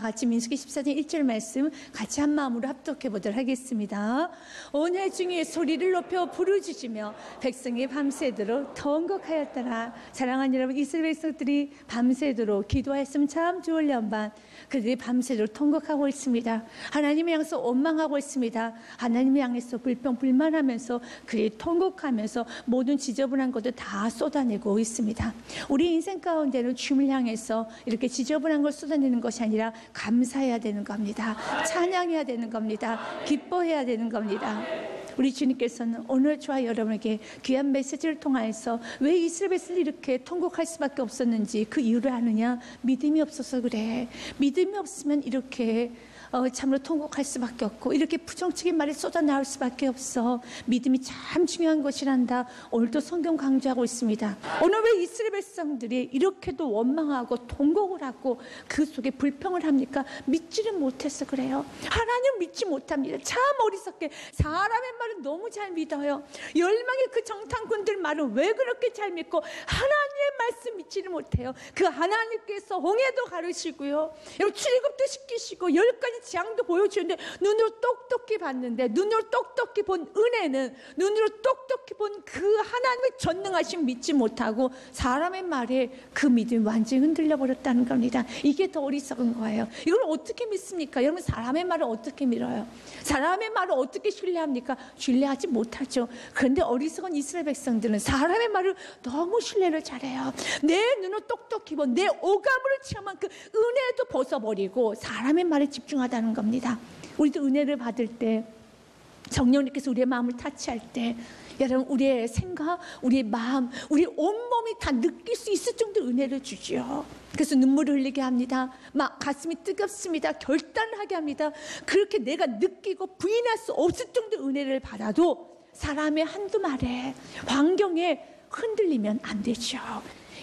같이 민수기 14장 1절 말씀 같이 한 마음으로 합독해 보도록 하겠습니다. 온 회중이 소리를 높여 부르짖으며 백성이 밤새도록 통곡하였더라. 사랑하는 여러분, 이스라엘 백성들이 밤새도록 기도하였으면 참 좋을 연반, 그들이 밤새도록 통곡하고 있습니다. 하나님을 향해서 원망하고 있습니다. 하나님을 향해서 불평불만하면서 그들이 통곡하면서 모든 지저분한 것도 다 쏟아내고 있습니다. 우리 인생 가운데는 주님을 향해서 이렇게 지저분한 걸 쏟아내는 것이 아니라 감사해야 되는 겁니다. 찬양해야 되는 겁니다. 기뻐해야 되는 겁니다. 우리 주님께서는 오늘 저와 여러분에게 귀한 메시지를 통하여서 왜 이스라엘 백성들이 이렇게 통곡할 수밖에 없었는지 그 이유를 아느냐? 믿음이 없어서 그래. 믿음이 없으면 이렇게 참으로 통곡할 수밖에 없고 이렇게 부정적인 말이 쏟아나올 수밖에 없어. 믿음이 참 중요한 것이란다. 오늘도 성경 강조하고 있습니다. 오늘 왜 이스라엘 백성들이 이렇게도 원망하고 통곡을 하고 그 속에 불평을 합니까? 믿지를 못해서 그래요. 하나님 믿지 못합니다. 참 어리석게 사람의 말은 너무 잘 믿어요. 열망의 그 정탐꾼들 말은 왜 그렇게 잘 믿고 하나님의 말씀 믿지를 못해요. 그 하나님께서 홍해도 가르시고요, 출애굽도 시키시고 10가지 재앙도 보여주는데 눈으로 똑똑히 봤는데, 눈으로 똑똑히 본 은혜는, 눈으로 똑똑히 본 그 하나님의 전능하심 믿지 못하고 사람의 말에 그 믿음이 완전히 흔들려 버렸다는 겁니다. 이게 더 어리석은 거예요. 이걸 어떻게 믿습니까? 여러분, 사람의 말을 어떻게 믿어요? 사람의 말을 어떻게 신뢰합니까? 신뢰하지 못하죠. 그런데 어리석은 이스라엘 백성들은 사람의 말을 너무 신뢰를 잘해요. 내 눈을 똑똑히 본, 내 오감으로 체험한 그 은혜도 벗어버리고 사람의 말에 집중하다는 겁니다. 우리도 은혜를 받을 때, 성령님께서 우리의 마음을 타치할 때, 여러분, 우리의 생각, 우리의 마음, 우리 온몸이 다 느낄 수 있을 정도로 은혜를 주지요. 그래서 눈물을 흘리게 합니다. 막 가슴이 뜨겁습니다. 결단하게 합니다. 그렇게 내가 느끼고 부인할 수 없을 정도로 은혜를 받아도 사람의 한두 말에, 환경에 흔들리면 안 되죠.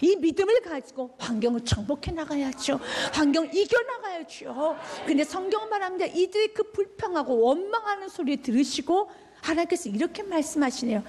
이 믿음을 가지고 환경을 정복해 나가야죠. 환경을 이겨나가야죠. 근데 성경 말합니다. 이들이 그 불평하고 원망하는 소리 들으시고 하나님께서 이렇게 말씀하시네요.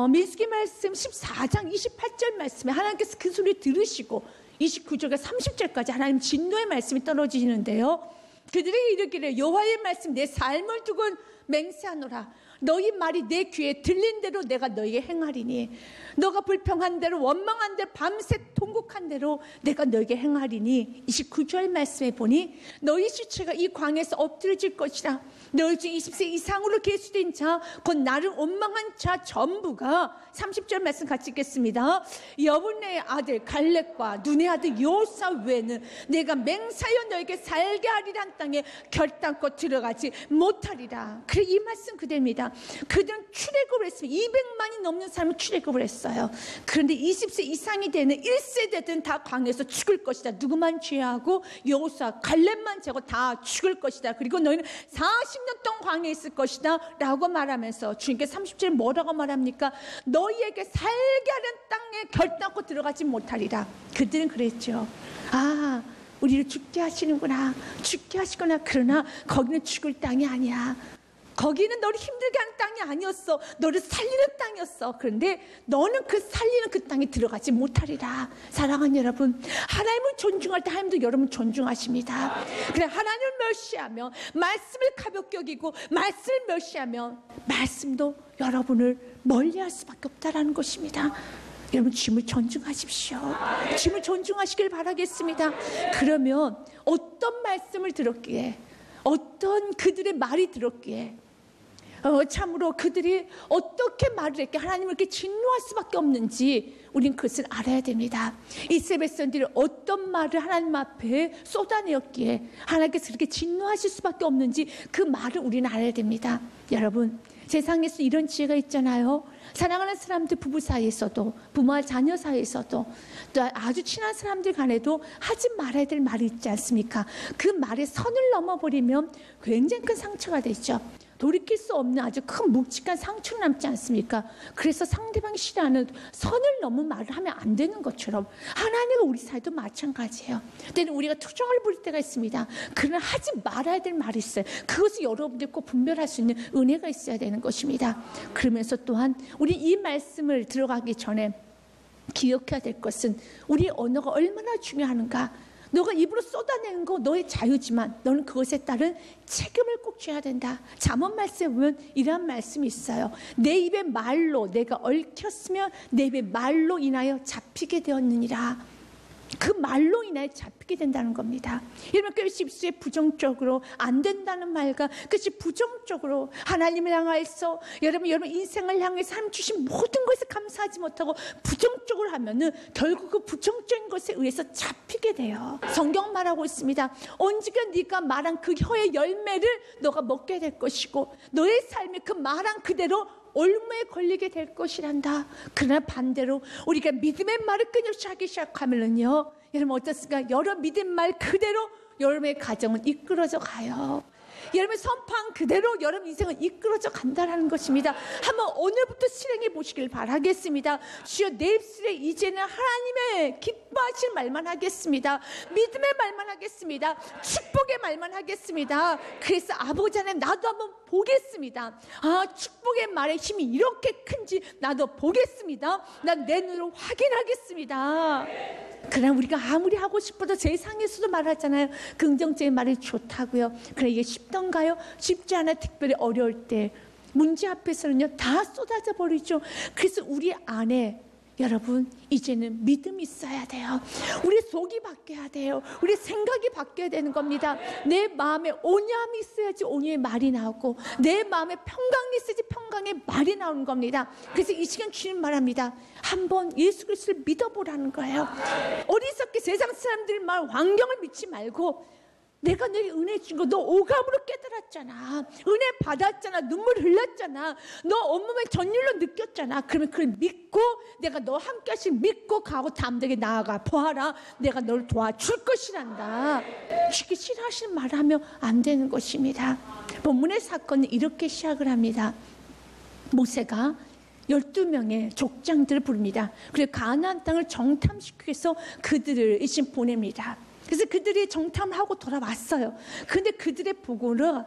민수기 말씀 14장 28절 말씀에 하나님께서 그 소리 들으시고 29절과 30절까지 하나님 진노의 말씀이 떨어지시는데요. 그들에게 이르기를 여호와의 말씀 내 삶을 두고 맹세하노라. 너희 말이 내 귀에 들린 대로 내가 너희에게 행하리니, 너가 불평한 대로 원망한 대로 밤새 통곡한 대로 내가 너희에게 행하리니. 29절 말씀에 보니 너희 시체가 이 광에서 엎드려질 것이라. 너희 중 20세 이상으로 계수된 자 곧 나를 원망한 자 전부가, 30절 말씀 같이 읽겠습니다. 여분의 아들 갈렙과 눈의 아들 요사 외에는 내가 맹사여 너에게 살게 하리란 땅에 결단코 들어가지 못하리라. 그래, 이 말씀 그대입니다. 그들은 출애굽을 했습니다. 200만이 넘는 사람은 출애굽을 했어요. 그런데 20세 이상이 되는 1세대들은 다 광에서 죽을 것이다. 누구만 죄하고 여호수아 갈렙만 죄하고 다 죽을 것이다. 그리고 너희는 40년 동안 광에 있을 것이다 라고 말하면서 주님께서 30절에 뭐라고 말합니까? 너희에게 살게 하는 땅에 결단코 들어가지 못하리라. 그들은 그랬죠. 아, 우리를 죽게 하시는구나, 죽게 하시거나. 그러나 거기는 죽을 땅이 아니야. 거기는 너를 힘들게 하는 땅이 아니었어. 너를 살리는 땅이었어. 그런데 너는 그 살리는 그 땅에 들어가지 못하리라. 사랑하는 여러분, 하나님을 존중할 때 하나님도 여러분 존중하십니다. 그래, 하나님을 멸시하며 말씀을 가볍게 여기고 말씀을 멸시하며 말씀도 여러분을 멀리할 수밖에 없다라는 것입니다. 여러분, 주님을 존중하십시오. 주님을 존중하시길 바라겠습니다. 그러면 어떤 말씀을 들었기에, 어떤 그들의 말이 들었기에, 참으로 그들이 어떻게 말을 했기에 하나님을 이렇게 진노할 수밖에 없는지 우린 그것을 알아야 됩니다. 이스라엘 백성들이 어떤 말을 하나님 앞에 쏟아내었기에 하나님께서 그렇게 진노하실 수밖에 없는지 그 말을 우리는 알아야 됩니다. 여러분, 세상에서 이런 지혜가 있잖아요. 사랑하는 사람들 부부 사이에서도, 부모와 자녀 사이에서도, 또 아주 친한 사람들 간에도 하지 말아야 될 말이 있지 않습니까? 그 말에 선을 넘어버리면 굉장히 큰 상처가 되죠. 돌이킬 수 없는 아주 큰 묵직한 상처가 남지 않습니까? 그래서 상대방이 싫어하는 선을 넘은 말을 하면 안 되는 것처럼 하나님과 우리 사이도 마찬가지예요. 때는 우리가 투정을 부릴 때가 있습니다. 그러나 하지 말아야 될 말이 있어요. 그것을 여러분들 꼭 분별할 수 있는 은혜가 있어야 되는 것입니다. 그러면서 또한 우리 이 말씀을 들어가기 전에 기억해야 될 것은 우리의 언어가 얼마나 중요한가. 너가 입으로 쏟아내는 거 너의 자유지만 너는 그것에 따른 책임을 꼭 져야 된다. 잠언 말씀에 보면 이러한 말씀이 있어요. 내 입의 말로 내가 얽혔으면 내 입의 말로 인하여 잡히게 되었느니라. 그 말로 인하여 잡히게 된다는 겁니다. 여러분, 그것이 입술에 부정적으로 안 된다는 말과 그것이 부정적으로 하나님을 향해서 여러분 인생을 향해서 하나님 주신 모든 것에 감사하지 못하고 부정적으로 하면은 결국 그 부정적인 것에 의해서 잡히게 돼요. 성경 말하고 있습니다. 언젠가 네가 말한 그 혀의 열매를 너가 먹게 될 것이고 너의 삶이 그 말한 그대로 올무에 걸리게 될 것이란다. 그러나 반대로 우리가 믿음의 말을 끊임없이 하기 시작하면은요, 여러분 어떻습니까? 여러 믿음 말 그대로 여러분의 가정은 이끌어져 가요. 여러분의 선포한 그대로 여러분 인생은 이끌어져 간다는 것입니다. 한번 오늘부터 실행해 보시길 바라겠습니다. 주여, 내 입술에 이제는 하나님의 기뻐하실 말만 하겠습니다. 믿음의 말만 하겠습니다. 축복의 말만 하겠습니다. 그래서 아버지 하나님, 나도 한번 보겠습니다. 축복의 말의 힘이 이렇게 큰지 나도 보겠습니다. 난 내 눈으로 확인하겠습니다. 그러나 우리가 아무리 하고 싶어도 세상에서도 말하잖아요. 긍정적인 말이 좋다고요. 그래, 이게 쉽던가요? 쉽지 않아. 특별히 어려울 때 문제 앞에서는요 다 쏟아져 버리죠. 그래서 우리 안에 여러분 이제는 믿음이 있어야 돼요. 우리 속이 바뀌어야 돼요. 우리 생각이 바뀌어야 되는 겁니다. 내 마음에 온유함이 있어야지 온유의 말이 나오고 내 마음에 평강이 있어야지 평강의 말이 나오는 겁니다. 그래서 이 시간 주님 말합니다. 한번 예수 그리스도를 믿어보라는 거예요. 어리석게 세상 사람들 말 환경을 믿지 말고 내가 너에게 은혜 준 거 너 오감으로 깨달았잖아. 은혜 받았잖아. 눈물 흘렸잖아. 너 온몸에 전율로 느꼈잖아. 그러면 그걸 믿고 내가 너 함께 하신 믿고 가고 담대하게 나아가 보아라. 내가 너를 도와줄 것이란다. 쉽게 싫어하시는 말을 하면 안 되는 것입니다. 본문의 사건은 이렇게 시작을 합니다. 모세가 12명의 족장들을 부릅니다. 그리고 가나안 땅을 정탐시키기 위해서 그들을 이제 보냅니다. 그래서 그들이 정탐을 하고 돌아왔어요. 그런데 그들의 보고는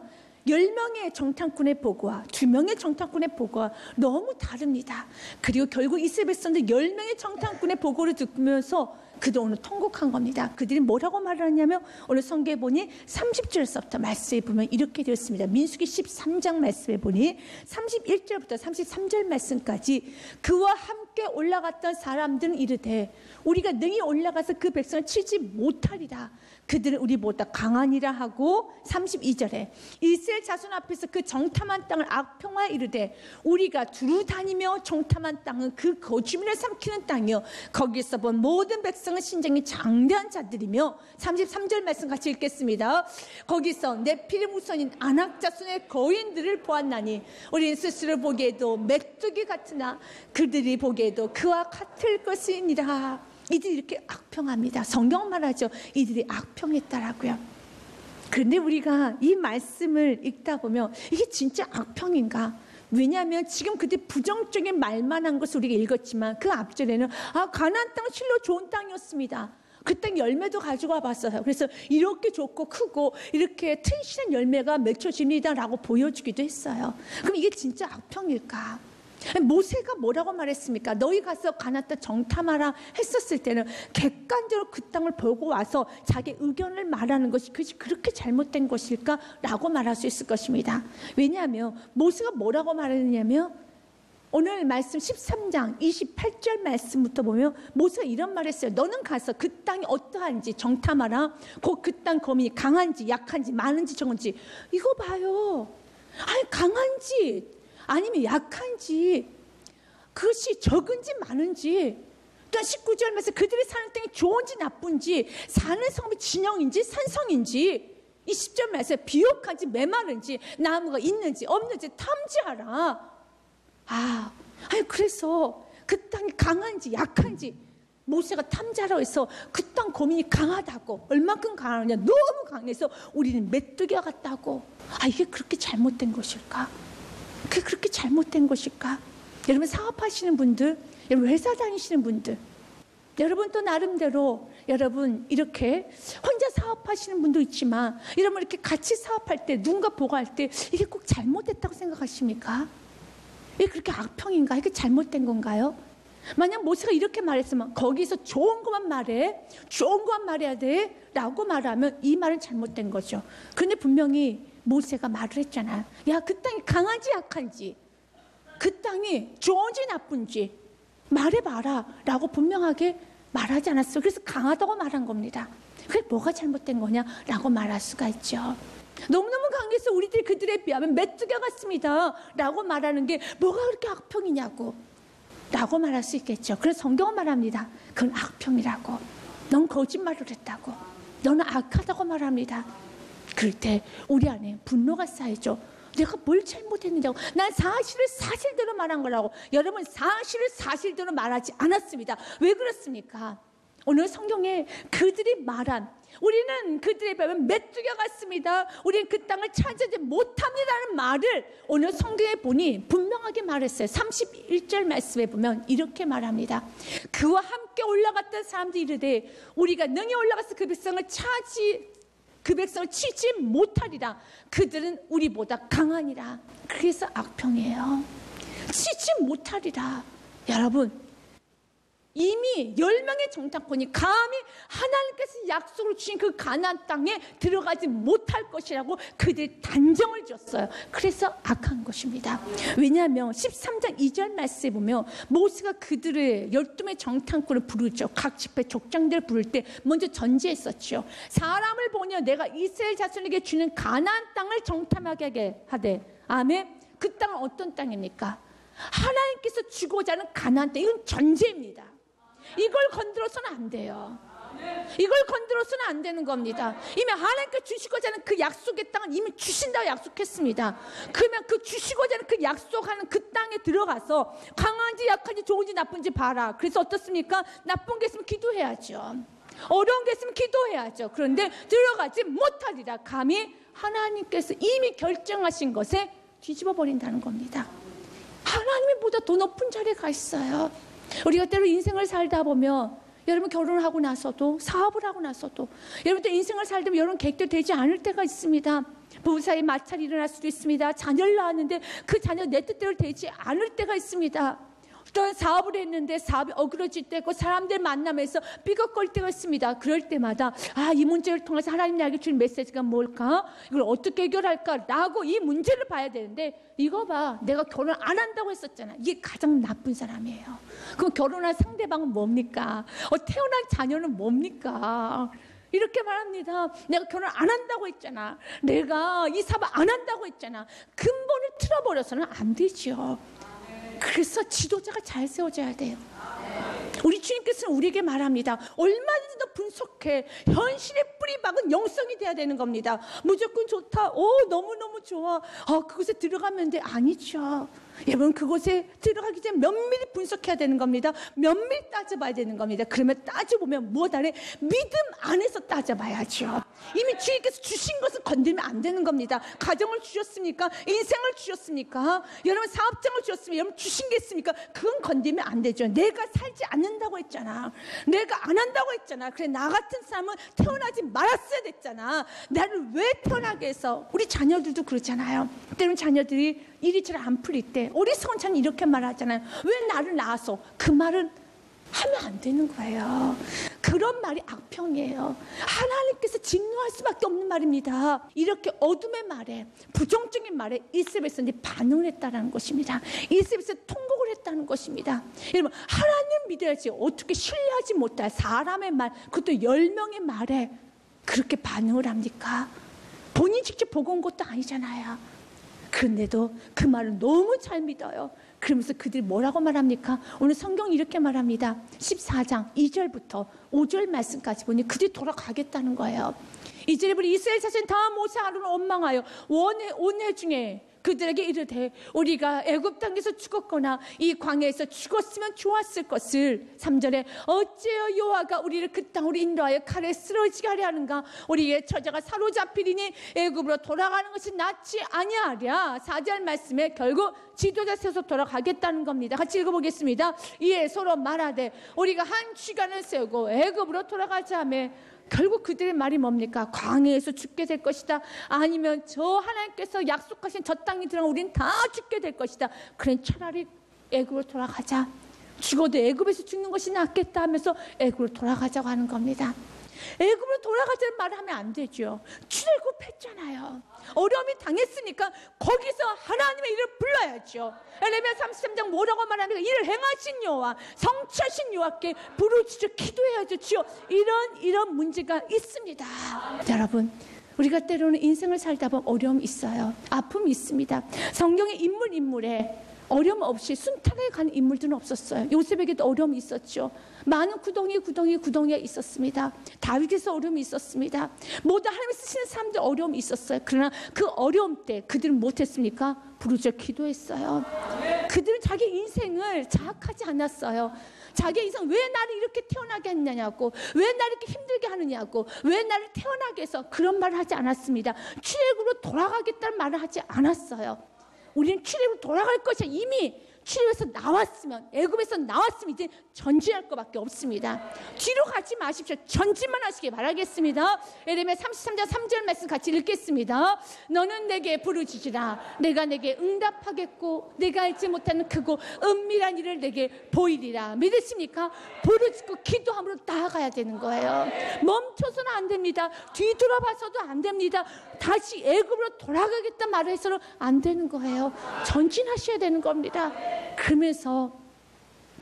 10명의 정탐꾼의 보고와 2명의 정탐꾼의 보고와 너무 다릅니다. 그리고 결국 이스라엘 백성들 10명의 정탐꾼의 보고를 듣면서 그도 오늘 통곡한 겁니다. 그들이 뭐라고 말하냐면 오늘 성경에 보니 30절에서부터 말씀에 보면 이렇게 되었습니다. 민수기 13장 말씀에 보니 31절부터 33절 말씀까지 그와 함께 올라갔던 사람들은 이르되 우리가 능히 올라가서 그 백성을 치지 못하리라. 그들은 우리보다 강하니라 하고 32절에 이스라엘 자손 앞에서 그 정탐한 땅을 악평하여 이르되 우리가 두루 다니며 정탐한 땅은 그 거주민을 삼키는 땅이요 거기서 본 모든 백성은 신장이 장대한 자들이며 33절 말씀 같이 읽겠습니다. 거기서 네피림 후손인 아낙 자손의 거인들을 보았나니 우리는 스스로 보기에도 메뚜기 같으나 그들이 보기에도 그와 같을 것이니라. 이들이 이렇게 악평합니다. 성경 말하죠. 이들이 악평했다라고요. 그런데 우리가 이 말씀을 읽다 보면 이게 진짜 악평인가? 왜냐하면 지금 그때 부정적인 말만 한 것을 우리가 읽었지만 그 앞절에는 가나안 땅은 실로 좋은 땅이었습니다. 그 땅 열매도 가지고 와봤어요. 그래서 이렇게 좋고 크고 이렇게 튼실한 열매가 맺혀집니다라고 보여주기도 했어요. 그럼 이게 진짜 악평일까? 모세가 뭐라고 말했습니까? 너희 가서 가나안 땅 정탐하라 했었을 때는 객관적으로 그 땅을 보고 와서 자기 의견을 말하는 것이 그렇게 잘못된 것일까? 라고 말할 수 있을 것입니다. 왜냐하면 모세가 뭐라고 말했냐면 오늘 말씀 13장 28절 말씀부터 보면 모세가 이런 말을 했어요. 너는 가서 그 땅이 어떠한지 정탐하라. 그 땅 거민이 강한지 약한지 많은지 적은지 이거 봐요. 아니 강한지 아니면 약한지 그것이 적은지 많은지 또 19절 말씀 그들이 사는 땅이 좋은지 나쁜지 사는 성이 진영인지 산성인지 20절 말씀 비옥한지 메마른지 나무가 있는지 없는지 탐지하라. 아니 그래서 그 땅이 강한지 약한지 모세가 탐지하라고 해서 그 땅 거민이 강하다고 얼마큼 강하냐 너무 강해서 우리는 메뚜기와 같다고. 이게 그렇게 잘못된 것일까? 그게 그렇게 잘못된 것일까? 여러분 사업하시는 분들, 여러분 회사 다니시는 분들, 여러분 또 나름대로 여러분 이렇게 혼자 사업하시는 분도 있지만 여러분 이렇게 같이 사업할 때 누군가 보고할 때 이게 꼭 잘못됐다고 생각하십니까? 이게 그렇게 악평인가? 이게 잘못된 건가요? 만약 모세가 이렇게 말했으면 거기서 좋은 것만 말해, 좋은 것만 말해야 돼 라고 말하면 이 말은 잘못된 거죠. 그런데 분명히 모세가 말을 했잖아. 야, 그 땅이 강한지 약한지, 그 땅이 좋은지 나쁜지 말해봐라 라고 분명하게 말하지 않았어요. 그래서 강하다고 말한 겁니다. 그게 뭐가 잘못된 거냐라고 말할 수가 있죠. 너무너무 강해서 우리들이 그들에 비하면 메뚜기 같습니다 라고 말하는 게 뭐가 그렇게 악평이냐고 라고 말할 수 있겠죠. 그래서 성경은 말합니다. 그건 악평이라고. 넌 거짓말을 했다고. 너는 악하다고 말합니다. 그럴 때 우리 안에 분노가 쌓이죠. 내가 뭘 잘못했느냐고. 난 사실을 사실대로 말한 거라고. 여러분, 사실을 사실대로 말하지 않았습니다. 왜 그렇습니까? 오늘 성경에 그들이 말한, 우리는 그들에 비하면 메뚜기 같습니다, 우리는 그 땅을 차지하지 못합니다라는 말을 오늘 성경에 보니 분명하게 말했어요. 31절 말씀에 보면 이렇게 말합니다. 그와 함께 올라갔던 사람들이 이르되 우리가 능히 올라가서 그 백성을 치지 못하리라. 그들은 우리보다 강하니라. 그래서 악평이에요. 치지 못하리라. 여러분, 이미 10명의 정탐꾼이 감히 하나님께서 약속을 주신 그 가나안 땅에 들어가지 못할 것이라고 그들이 단정을 줬어요. 그래서 악한 것입니다. 왜냐하면 13장 2절 말씀에 보면 모세가 그들의 12명의 정탐꾼을 부르죠. 각 집회 족장들을 부를 때 먼저 전제했었죠. 사람을 보냐 내가 이스라엘 자손에게 주는 가나안 땅을 정탐하게 하되. 아멘. 그 땅은 어떤 땅입니까? 하나님께서 주고자 하는 가나안 땅. 이건 전제입니다. 이걸 건드려서는 안 돼요. 이걸 건드려서는 안 되는 겁니다. 이미 하나님께 주시고자 하는 그 약속의 땅은 이미 주신다고 약속했습니다. 그러면 그 주시고자 하는 그 약속하는 그 땅에 들어가서 강한지 약한지 좋은지 나쁜지 봐라. 그래서 어떻습니까? 나쁜 게 있으면 기도해야죠. 어려운 게 있으면 기도해야죠. 그런데 들어가지 못하리라. 감히 하나님께서 이미 결정하신 것에 뒤집어 버린다는 겁니다. 하나님이 보다 더 높은 자리에 가 있어요. 우리가 때로 인생을 살다 보면 여러분 결혼을 하고 나서도 사업을 하고 나서도 여러분들 인생을 살다 보면 여러분 계획대로 되지 않을 때가 있습니다. 부부 사이에 마찰이 일어날 수도 있습니다. 자녀를 낳았는데 그 자녀 내 뜻대로 되지 않을 때가 있습니다. 또 사업을 했는데 사업이 어그러질 때고 사람들 만나면서 삐걱거릴 때가 있습니다. 그럴 때마다 이 문제를 통해서 하나님 나에게 주는 메시지가 뭘까? 이걸 어떻게 해결할까? 라고 이 문제를 봐야 되는데 이거 봐, 내가 결혼 안 한다고 했었잖아. 이게 가장 나쁜 사람이에요. 그럼 결혼한 상대방은 뭡니까? 태어난 자녀는 뭡니까? 이렇게 말합니다. 내가 결혼 안 한다고 했잖아. 내가 이 사업 안 한다고 했잖아. 근본을 틀어버려서는 안 되죠. 그래서 지도자가 잘 세워져야 돼요. 우리 주님께서는 우리에게 말합니다. 얼마든지 더 분석해. 현실의 뿌리 박은 영성이 돼야 되는 겁니다. 무조건 좋다. 너무너무 좋아. 그곳에 들어가면 돼. 아니죠. 여러분, 그곳에 들어가기 전에 면밀히 분석해야 되는 겁니다. 면밀히 따져봐야 되는 겁니다. 그러면 따져보면 무엇 안에? 믿음 안에서 따져봐야죠. 이미 주님께서 주신 것은 건들면 안 되는 겁니다. 가정을 주셨습니까? 인생을 주셨습니까? 여러분, 사업장을 주셨습니까? 여러분, 주신 게 있습니까? 그건 건들면 안 되죠. 내가 살지 않는다고 했잖아. 내가 안 한다고 했잖아. 그래, 나 같은 사람은 태어나지 말았어야 됐잖아. 나를 왜 태어나게 해서? 우리 자녀들도 그렇잖아요. 때로는 자녀들이 일이 잘 안 풀릴 때 어리석은 자는 이렇게 말하잖아요. 왜 나를 낳아서? 그 말은 하면 안 되는 거예요. 그런 말이 악평이에요. 하나님께서 진노할 수밖에 없는 말입니다. 이렇게 어둠의 말에, 부정적인 말에 이스라엘 백성들이 반응을 했다는 것입니다. 이스라엘 백성이 통곡을 했다는 것입니다. 여러분, 하나님 믿어야지 어떻게 신뢰하지 못할 사람의 말, 그것도 10명의 말에 그렇게 반응을 합니까? 본인 직접 보고 온 것도 아니잖아요. 그런데도 그 말을 너무 잘 믿어요. 그러면서 그들이 뭐라고 말합니까? 오늘 성경이 이렇게 말합니다. 14장 2절부터 5절 말씀까지 보니 그들이 돌아가겠다는 거예요. 이절에 보니 이스라엘 자손 다 모세 아론을 원망하여 온 해 중에 그들에게 이르되 우리가 애굽 땅에서 죽었거나 이 광야에서 죽었으면 좋았을 것을. 3절에 어찌하여 여호와가 우리를 그 땅으로 인도하여 칼에 쓰러지게 하려 하는가? 우리의 처자가 사로잡히리니 애굽으로 돌아가는 것이 낫지 아니하랴. 4절 말씀에 결국 지도자 세워서 돌아가겠다는 겁니다. 같이 읽어보겠습니다. 이에 서로 말하되 우리가 한 주간을 세우고 애굽으로 돌아가자 하며, 결국 그들의 말이 뭡니까? 광야에서 죽게 될 것이다. 아니면 저 하나님께서 약속하신 저 땅에 들어가 우리는 다 죽게 될 것이다. 그래, 차라리 애굽으로 돌아가자. 죽어도 애굽에서 죽는 것이 낫겠다 하면서 애굽으로 돌아가자고 하는 겁니다. 애굽으로 돌아가자는 말을 하면 안 되죠. 출애굽했잖아요. 어려움이 당했으니까 거기서 하나님의 이름을 불러야죠. 에레미야 33장 뭐라고 말합니까? 이를 행하신 여호와, 성취하신 여호와께 부르짖어 기도해야죠. 주여, 이런 문제가 있습니다. 여러분, 우리가 때로는 인생을 살다 보면 어려움이 있어요. 아픔이 있습니다. 성경의 인물에 어려움 없이 순탄하게 가는 인물들은 없었어요. 요셉에게도 어려움이 있었죠. 많은 구덩이가 있었습니다. 다윗에서 어려움이 있었습니다. 모두 하나님 쓰시는 사람들 어려움이 있었어요. 그러나 그 어려움 때 그들은 못했습니까? 부르짖어 기도했어요. 그들은 자기 인생을 자학하지 않았어요. 자기 인생 왜 나를 이렇게 태어나게 했느냐고, 왜 나를 이렇게 힘들게 하느냐고, 왜 나를 태어나게 해서 그런 말을 하지 않았습니다. 출애굽으로 돌아가겠다는 말을 하지 않았어요. 우리는 출애굽으로 돌아갈 것이야. 이미 출애굽에서 나왔으면, 애굽에서 나왔으면 이제 전진할 것밖에 없습니다. 뒤로 가지 마십시오. 전진만 하시기 바라겠습니다. 에레미야 33장 3절 말씀 같이 읽겠습니다. 너는 내게 부르짖으라. 내가 내게 응답하겠고 내가 알지 못하는 크고 은밀한 일을 내게 보이리라. 믿으십니까? 부르짖고 기도함으로 나아가야 되는 거예요. 멈춰서는 안 됩니다. 뒤돌아봐서도 안 됩니다. 다시 애굽으로 돌아가겠다 말을 해서는 안 되는 거예요. 전진하셔야 되는 겁니다. 그러면서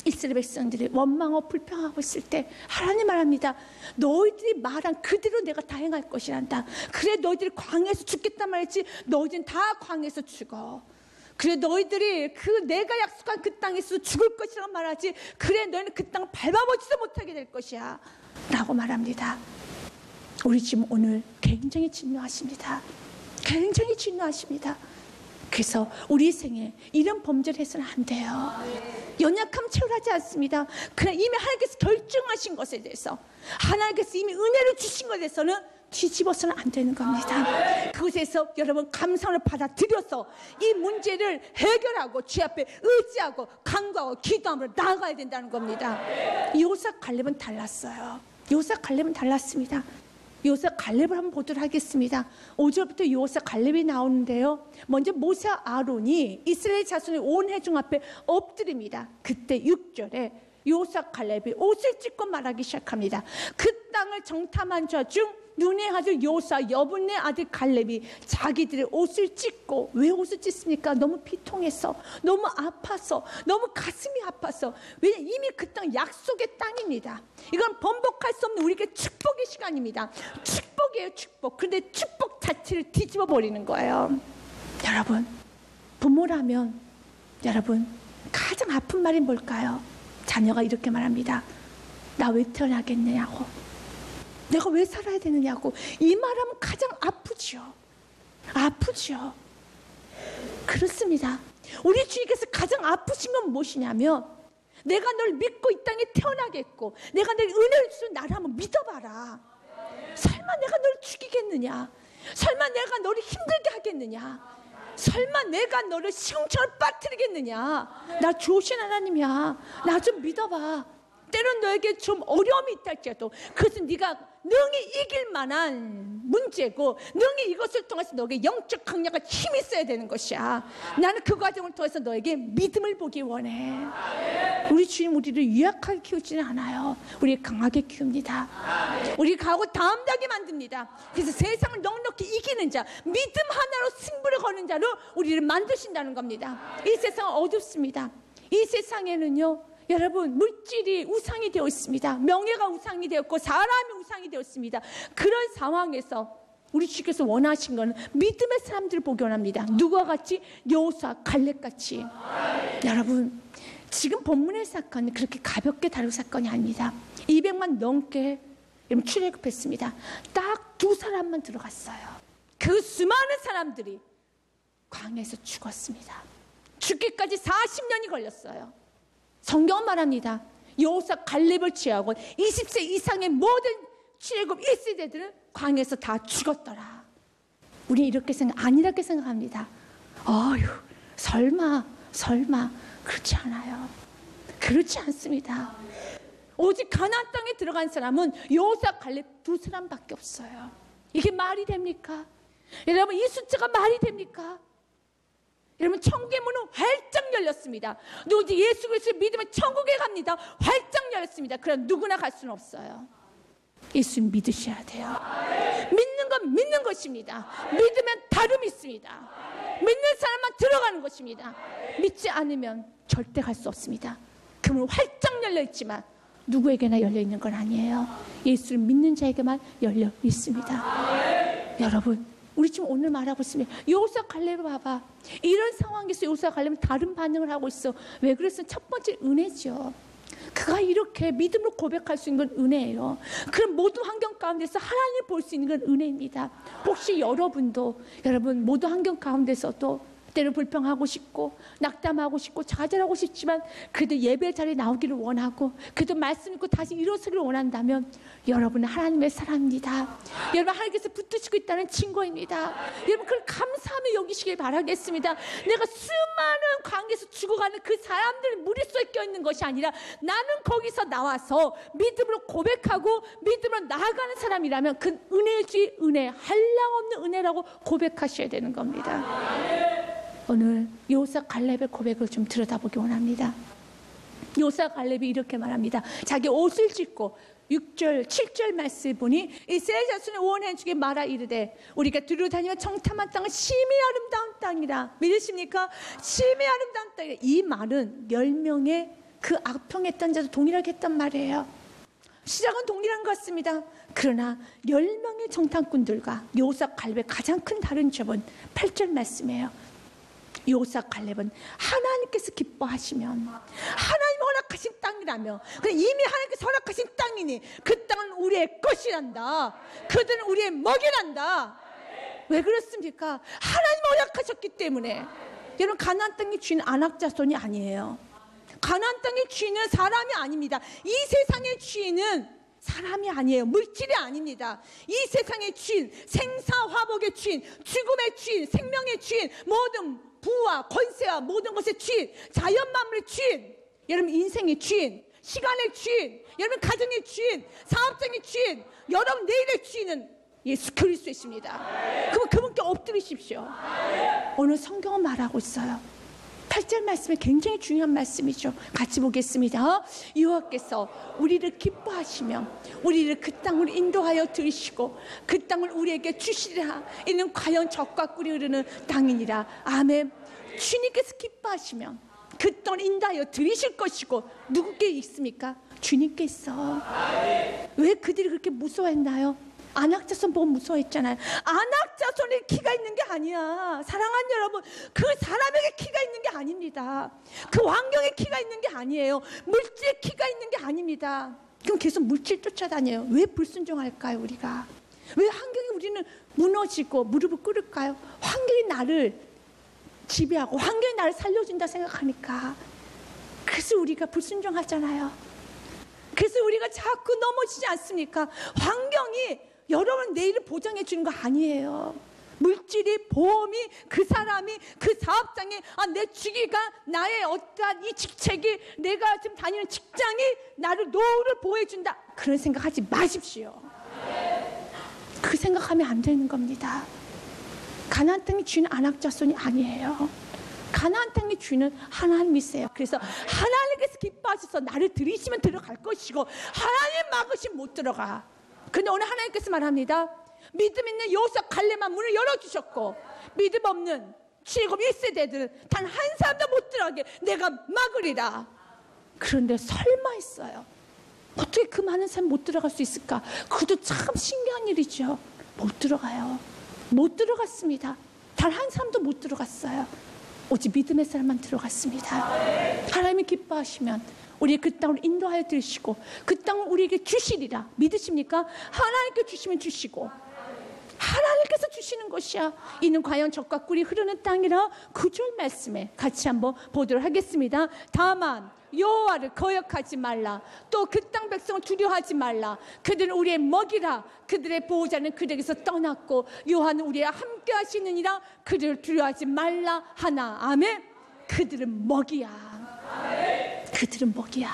이스라엘 백성들이 원망하고 불평하고 있을 때 하나님 말합니다. 너희들이 말한 그대로 내가 다 행할 것이란다. 그래, 너희들이 광야에서 죽겠단 말이지. 너희들은 다 광야에서 죽어. 그래, 너희들이 내가 약속한 그 땅에서 죽을 것이라고 말하지. 그래, 너희는 그 땅을 밟아보지도 못하게 될 것이야 라고 말합니다. 우리 지금 오늘 굉장히 진노하십니다. 굉장히 진노하십니다. 그래서 우리 생에 이런 범죄를 해서는 안 돼요. 연약함 채울하지 않습니다. 그러나 이미 하나님께서 결정하신 것에 대해서, 하나님께서 이미 은혜를 주신 것에 대해서는 뒤집어서는 안 되는 겁니다. 그곳에서 여러분 감사를 받아들여서 이 문제를 해결하고 주 앞에 의지하고 간구하고 기도함으로 나아가야 된다는 겁니다. 요셉 갈렙은 달랐어요. 요셉 갈렙은 달랐습니다. 요셉 갈렙을 한번 보도록 하겠습니다. 5절부터 요셉 갈렙이 나오는데요. 먼저 모세와 아론이 이스라엘 자손의 온 회중 앞에 엎드립니다. 그때 6절에 요셉 갈렙이 옷을 찢고 말하기 시작합니다. 그 땅을 정탐한 자 중 눈의 아들 요사 여분의 아들 갈렙이 자기들의 옷을 찢고, 왜 옷을 찢습니까? 너무 비통해서, 너무 아파서, 너무 가슴이 아파서. 왜냐하면 이미 그 땅 약속의 땅입니다. 이건 번복할 수 없는 우리에게 축복의 시간입니다. 축복이에요, 축복. 그런데 축복 자체를 뒤집어 버리는 거예요. 여러분, 부모라면 여러분 가장 아픈 말이 뭘까요? 자녀가 이렇게 말합니다. 나 왜 태어나겠느냐고, 내가 왜 살아야 되느냐고. 이 말하면 가장 아프죠. 아프죠. 그렇습니다. 우리 주님께서 가장 아프신 건 무엇이냐면, 내가 널 믿고 이 땅에 태어나겠고 내가 널 은혜를 주는 나를 한번 믿어봐라. 설마 내가 널 죽이겠느냐? 설마 내가 너를 힘들게 하겠느냐? 설마 내가 너를 시험처럼 빠뜨리겠느냐? 나 좋으신 하나님이야. 나 좀 믿어봐. 때론 너에게 좀 어려움이 있다 할지라도 그것은 네가 능히 이길 만한 문제고, 능히 이것을 통해서 너에게 영적 강력한 힘이 있어야 되는 것이야. 나는 그 과정을 통해서 너에게 믿음을 보기 원해. 우리 주님 우리를 유약하게 키우지는 않아요. 우리 강하게 키웁니다. 우리 강하고 담대하게 만듭니다. 그래서 세상을 넉넉히 이기는 자, 믿음 하나로 승부를 거는 자로 우리를 만드신다는 겁니다. 이 세상은 어둡습니다. 이 세상에는요, 여러분 물질이 우상이 되어 있습니다. 명예가 우상이 되었고 사람이 우상이 되었습니다. 그런 상황에서 우리 주께서 원하신 것은 믿음의 사람들을 보기 원합니다. 누구와 같이? 여호수아 갈렙같이. 여러분, 지금 본문의 사건은 그렇게 가볍게 다룰 사건이 아닙니다. 200만 넘게 출애굽했습니다. 딱 두 사람만 들어갔어요. 그 수많은 사람들이 광야에서 죽었습니다. 죽기까지 40년이 걸렸어요. 성경은 말합니다. 여호수아 갈렙을 제외하고 20세 이상의 모든 출애굽 1세대들은 광야에서 다 죽었더라. 우리 이렇게 아니라고 생각합니다. 어휴, 설마. 그렇지 않아요. 그렇지 않습니다. 오직 가나안 땅에 들어간 사람은 여호수아 갈렙 두 사람밖에 없어요. 이게 말이 됩니까? 여러분, 이 숫자가 말이 됩니까? 여러분, 천국의 문은 활짝 열렸습니다. 누구든지 예수 그리스도를 믿으면 천국에 갑니다. 활짝 열렸습니다. 그럼 누구나 갈 수는 없어요. 예수 믿으셔야 돼요. 믿는 건 믿는 것입니다. 믿으면 다름이 있습니다. 믿는 사람만 들어가는 것입니다. 믿지 않으면 절대 갈 수 없습니다. 그러면 활짝 열려 있지만 누구에게나 열려 있는 건 아니에요. 예수를 믿는 자에게만 열려 있습니다. 여러분, 우리 지금 오늘 말하고 있습니다. 여호수아 갈렙을 봐봐. 이런 상황에서 여호수아 갈렙은 다른 반응을 하고 있어. 왜 그랬어요? 첫 번째 은혜죠. 그가 이렇게 믿음으로 고백할 수 있는 건 은혜예요. 그런 모든 환경 가운데서 하나님을 볼 수 있는 건 은혜입니다. 혹시 여러분도 여러분 모든 환경 가운데서도 때로 불평하고 싶고 낙담하고 싶고 좌절하고 싶지만 그래도 예배 자리에 나오기를 원하고 그래도 말씀 읽고 다시 일어서기를 원한다면 여러분은 하나님의 사람입니다. 여러분 하나님께서 붙드시고 있다는 증거입니다. 여러분 그걸 감사하며 여기시길 바라겠습니다. 내가 수많은 관계에서 죽어가는 그 사람들의 무리수에 껴있는 것이 아니라 나는 거기서 나와서 믿음으로 고백하고 믿음으로 나아가는 사람이라면 그 은혜지 은혜, 한량없는 은혜라고 고백하셔야 되는 겁니다. 오늘 여호수아 갈렙의 고백을 좀 들여다보기 원합니다. 여호수아 갈렙이 이렇게 말합니다. 자기 옷을 찢고 6절, 7절 말씀을 보니 이스라엘 자손의 원해 중에 말하 이르되 우리가 두루다니며 청탐한 땅은 심히 아름다운 땅이라. 믿으십니까? 심히 아름다운 땅이라. 이 말은 10명의 그 악평했던 자도 동일하게 했단 말이에요. 시작은 동일한 것 같습니다. 그러나 10명의 정탐꾼들과 여호수아 갈렙의 가장 큰 다른 점은 8절 말씀이에요. 여호수아 갈렙은 하나님께서 기뻐하시면 하나님 허락하신 땅이라며 이미 하나님께서 허락하신 땅이니 그 땅은 우리의 것이란다. 그들은 우리의 먹이란다. 왜 그렇습니까? 하나님 허락하셨기 때문에. 여러분 가나안 땅의 주인은 아낙 자손이 아니에요. 가나안 땅의 주인은 사람이 아닙니다. 이 세상의 주인은 사람이 아니에요. 물질이 아닙니다. 이 세상의 주인, 생사화복의 주인, 죽음의 주인, 생명의 주인, 모든 부와 권세와 모든 것의 주인, 자연 만물의 주인, 여러분 인생의 주인, 시간의 주인, 여러분 가정의 주인, 사업장의 주인, 여러분 내일의 주인은 예수 그리스도이십니다. 그럼 그분께 엎드리십시오. 오늘 성경은 말하고 있어요. 8절 말씀이 굉장히 중요한 말씀이죠. 같이 보겠습니다. 여호와께서 우리를 기뻐하시며 우리를 그 땅으로 인도하여 들이시고 그 땅을 우리에게 주시리라. 이는 과연 젖과 꿀이 흐르는 땅이니라. 아멘. 주님께서 기뻐하시면 그 땅을 인도하여 들이실 것이고 누구께 있습니까? 주님께 있어. 왜 그들이 그렇게 무서워했나요? 아낙 자손 보고 무서워했잖아요. 아낙 자손의 키가 있는 게 아니야. 사랑하는 여러분, 그 사람에게 키가 있는 게 아닙니다. 그 환경에 키가 있는 게 아니에요. 물질의 키가 있는 게 아닙니다. 그럼 계속 물질 쫓아다녀요. 왜 불순종할까요, 우리가? 왜 환경이 우리는 무너지고 무릎을 꿇을까요? 환경이 나를 지배하고 환경이 나를 살려준다 생각하니까. 그래서 우리가 불순종하잖아요. 그래서 우리가 자꾸 넘어지지 않습니까? 환경이 여러분 내일을 보장해 주는 거 아니에요. 물질이, 보험이, 그 사람이, 그 사업장이, 내 주기가, 나의 어떠한 이 직책이, 내가 지금 다니는 직장이 나를 노후를 보호해준다. 그런 생각하지 마십시오. 그 생각하면 안 되는 겁니다. 가나안 땅의 주인은 아낙 자손이 아니에요. 가나안 땅의 주인은 하나님이세요. 그래서 하나님께서 기뻐하셔서 나를 들이시면 들어갈 것이고 하나님 막으시면 못 들어가. 근데 오늘 하나님께서 말합니다. 믿음 있는 여호수아 갈렙만 문을 열어주셨고 믿음 없는 7, 1세대들은 단 한 사람도 못 들어가게 내가 막으리라. 그런데 설마 했어요. 어떻게 그 많은 사람이 못 들어갈 수 있을까? 그것도 참 신기한 일이죠. 못 들어가요. 못 들어갔습니다. 단 한 사람도 못 들어갔어요. 오직 믿음의 사람만 들어갔습니다. 하나님이 기뻐하시면 우리 그 땅을 인도하여 드시고 그 땅을 우리에게 주시리라. 믿으십니까? 하나님께 주시면 주시고 하나님께서 주시는 것이야. 이는 과연 젖과 꿀이 흐르는 땅이라. 9절 말씀에 같이 한번 보도록 하겠습니다. 다만 여호와를 거역하지 말라. 또 그 땅 백성을 두려워하지 말라. 그들은 우리의 먹이라. 그들의 보호자는 그들에게서 떠났고 여호와는 우리와 함께 하시느니라. 그들을 두려워하지 말라 하나. 아멘. 그들은 먹이야. 그들은 먹이야.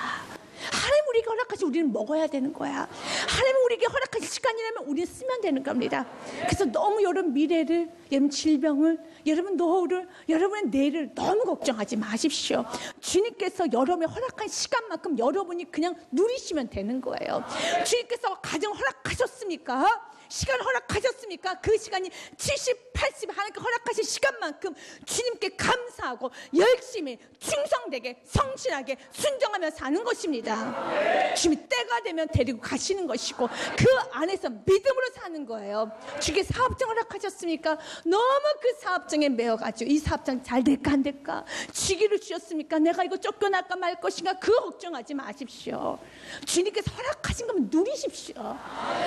하나님 우리에게 허락하시 우리는 먹어야 되는 거야. 하나님 우리에게 허락하신 시간이라면 우리는 쓰면 되는 겁니다. 그래서 너무 여러분 미래를, 여러분 질병을, 여러분 노후를, 여러분의 내일을 너무 걱정하지 마십시오. 주님께서 여러분의 허락한 시간만큼 여러분이 그냥 누리시면 되는 거예요. 주님께서 가정 허락하셨습니까? 시간 허락하셨습니까? 그 시간이 70, 80 하나님께 허락하신 시간만큼 주님께 감사하고 열심히 충성되게 성실하게 순종하며 사는 것입니다. 주님이 때가 되면 데리고 가시는 것이고 그 안에서 믿음으로 사는 거예요. 주께 사업장 허락하셨습니까? 너무 그 사업장에 매여가지고 이 사업장 잘 될까 안 될까? 주기를 주셨습니까? 내가 이거 쫓겨날까 말 것인가? 그 걱정하지 마십시오. 주님께서 허락하신 거면 누리십시오.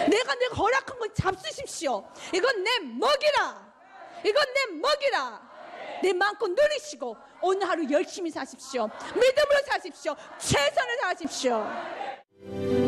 내가 허락한 거 잡수십시오. 이건 내 먹이라. 이건 내 먹이라. 내 마음껏 누리시고 오늘 하루 열심히 사십시오. 믿음으로 사십시오. 최선을 다하십시오.